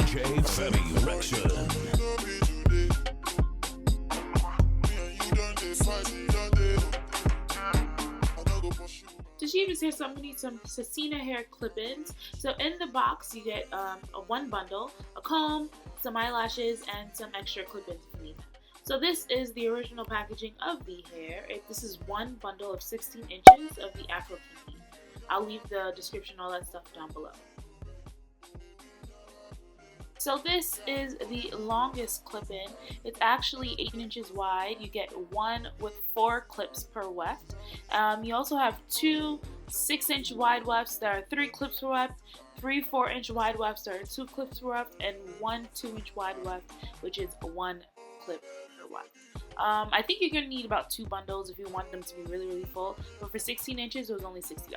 DJ Femi Rection. To achieve this hair, so I'm going to need some Sassina hair clip-ins. So in the box, you get one bundle, a comb, some eyelashes, and some extra clip-ins if you need them. So this is the original packaging of the hair. This is one bundle of 16 inches of the Afro Kinky. I'll leave the description, all that stuff down below. So this is the longest clip-in. It's actually 8 inches wide. You get one with 4 clips per weft. You also have 2 6-inch wide wefts. There are 3 clips per weft, 3 4-inch wide wefts. There are 2 clips per weft, and 1 2-inch wide weft, which is 1 clip per weft. I think you're gonna need about 2 bundles if you want them to be really, really full. But for 16 inches, it was only $60.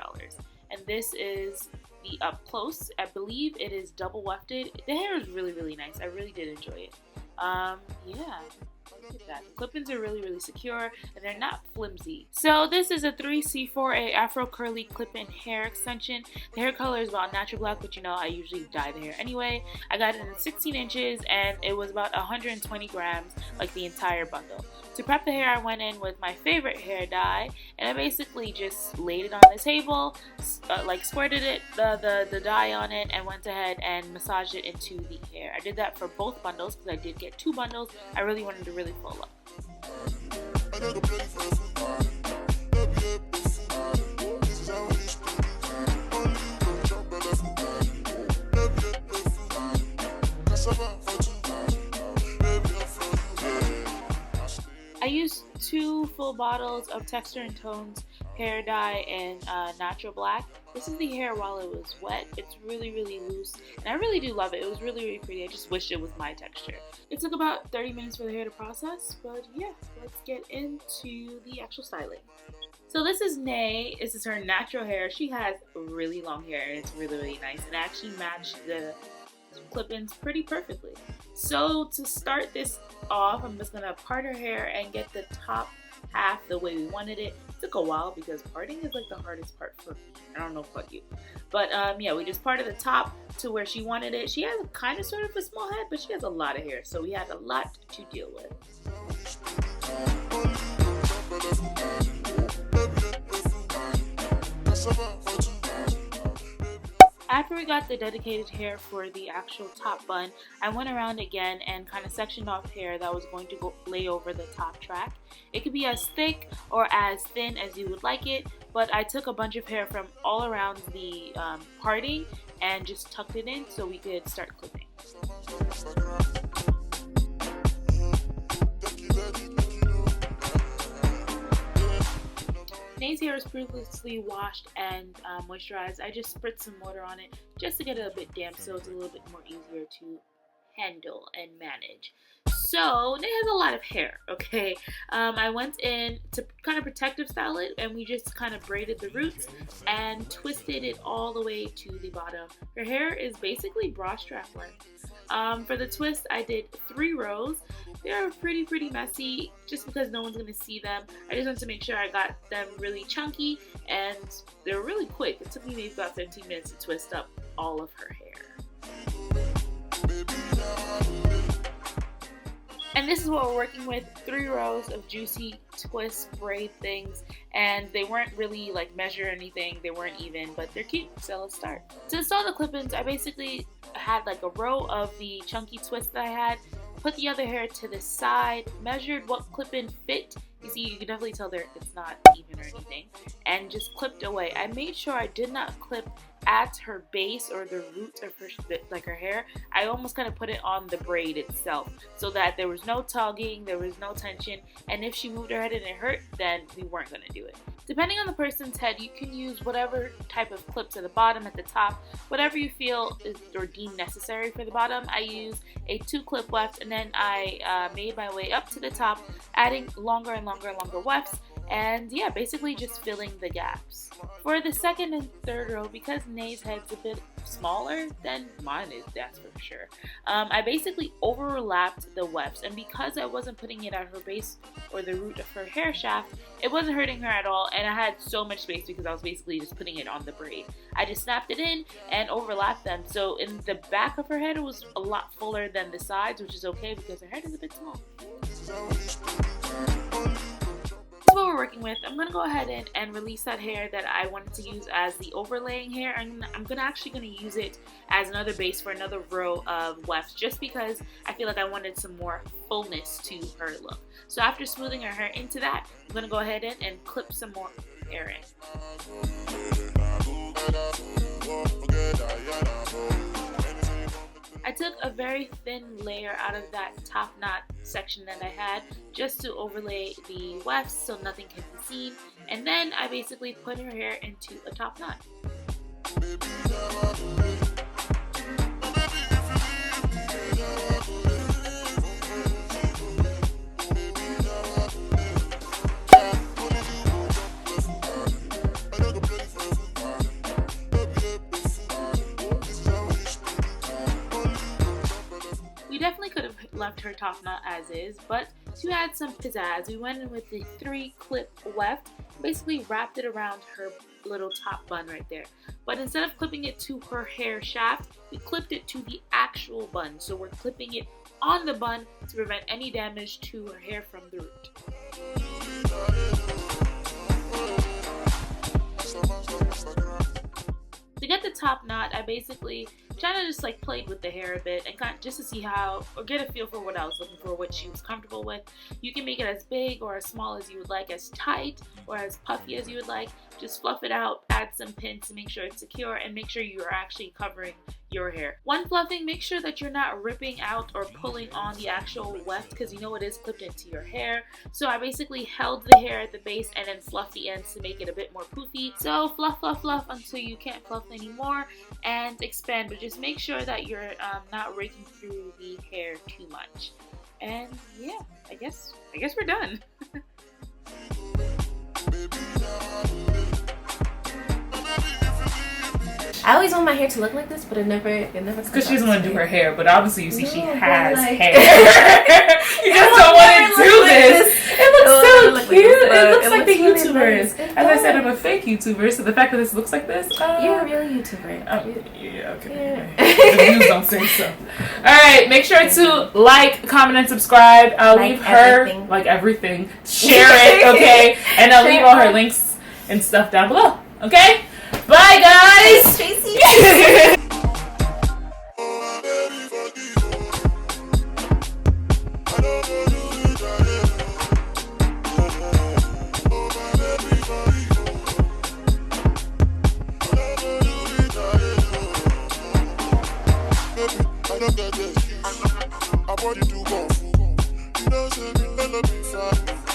And this is the up close. I believe it is double wefted. The hair is really, really nice. I really did enjoy it. Yeah. Look at that. The clip-ins are really, really secure and they're not flimsy. So this is a 3C4A Afro curly clip-in hair extension. The hair color is about natural black, but you know I usually dye the hair anyway. I got it in 16 inches and it was about 120 grams, like the entire bundle. To prep the hair, I went in with my favorite hair dye, and I basically just laid it on the table, like squirted it, the dye on it, and went ahead and massaged it into the hair. I did that for both bundles because I did get 2 bundles. I really wanted to really full up. I used 2 full bottles of Texture and Tones hair dye in natural black. This is the hair while it was wet. It's really, really loose, and I really do love it. It was really, really pretty. I just wish it was my texture. It took about 30 minutes for the hair to process, but yeah, let's get into the actual styling. So this is Ndeye. This is her natural hair. She has really long hair, and it's really, really nice. It actually matched the clip-ins pretty perfectly. So to start this off, I'm just gonna part her hair and get the top half the way we wanted it. It took a while because parting is like the hardest part for me. I don't know about you, but yeah, we just parted the top to where she wanted it. She has a kind of sort of a small head, but she has a lot of hair, so we had a lot to deal with. After we got the dedicated hair for the actual top bun, I went around again and kind of sectioned off hair that was going to lay over the top track. It could be as thick or as thin as you would like it, but I took a bunch of hair from all around the parting and just tucked it in so we could start clipping. Ndeye's hair is previously washed and moisturized. I just spritzed some water on it just to get it a bit damp so it's a little bit more easier to handle and manage. So Ndeye has a lot of hair, okay? I went in to kind of protective style it, and we just kind of braided the roots and twisted it all the way to the bottom. Her hair is basically bra strap length. For the twist, I did 3 rows. They're pretty messy just because no one's gonna see them. I just wanted to make sure I got them really chunky, and they're really quick. It took me maybe about 15 minutes to twist up all of her hair. And this is what we're working with, 3 rows of juicy twist braid things, and they weren't really like measured or anything, they weren't even, but they're cute, so let's start. To install the clip-ins, I basically had like a row of the chunky twist that I had, put the other hair to the side, measured what clip-in fit. You see, you can definitely tell there it's not even or anything, and just clipped away. I made sure I did not clip at her base or the roots of her, like her hair. I almost kind of put it on the braid itself so that there was no tugging, there was no tension, and if she moved her head and it hurt, then we weren't going to do it. Depending on the person's head, you can use whatever type of clips at the bottom, at the top, whatever you feel is or deem necessary for the bottom. I used a 2-clip weft, and then I made my way up to the top, adding longer and longer wefts, and yeah, basically just filling the gaps. For the second and third row, because Ndeye's head's a bit smaller than mine is, that's for sure, I basically overlapped the wefts, and because I wasn't putting it at her base or the root of her hair shaft, it wasn't hurting her at all, and I had so much space because I was basically just putting it on the braid. I just snapped it in and overlapped them, so in the back of her head it was a lot fuller than the sides, which is okay because her head is a bit small. What we're working with, I'm gonna go ahead and release that hair that I wanted to use as the overlaying hair, and I'm actually gonna use it as another base for another row of wefts, just because I feel like I wanted some more fullness to her look. So after smoothing her hair into that, I'm gonna go ahead and clip some more hair in. I took a very thin layer out of that top knot section that I had just to overlay the wefts so nothing can be seen, and then I basically put her hair into a top knot. Definitely could have left her top knot as is, but to add some pizzazz, we went in with the 3-clip weft, basically wrapped it around her little top bun right there. But instead of clipping it to her hair shaft, we clipped it to the actual bun. So we're clipping it on the bun to prevent any damage to her hair from the root. To get the top knot, I basically kind of just like played with the hair a bit and kind of just to see how, or get a feel for what I was looking for, what she was comfortable with. You can make it as big or as small as you would like, as tight or as puffy as you would like. Just fluff it out, add some pins to make sure it's secure, and make sure you are actually covering your hair. When fluffing, make sure that you're not ripping out or pulling on the actual weft, because you know it is clipped into your hair. So I basically held the hair at the base and then fluffed the ends to make it a bit more poofy. So fluff, fluff, fluff until you can't fluff anymore, and expand, but just make sure that you're not raking through the hair too much. And yeah, I guess we're done. I always want my hair to look like this, but it never comes because she doesn't want to do her hair, but obviously you see she has like, hair. You just don't want to do this. It looks so cute. It looks like the YouTubers. As I said, I'm a fake YouTuber, so the fact that this looks like this, you're a real YouTuber. Yeah, okay. Yeah. The views don't say so. Alright, make sure to like, comment, and subscribe. I'll leave her everything. Share it, okay? And I'll leave all her links and stuff down below. Okay? Bye guys! Tracy. I want you to go. You know, say me, let me fly.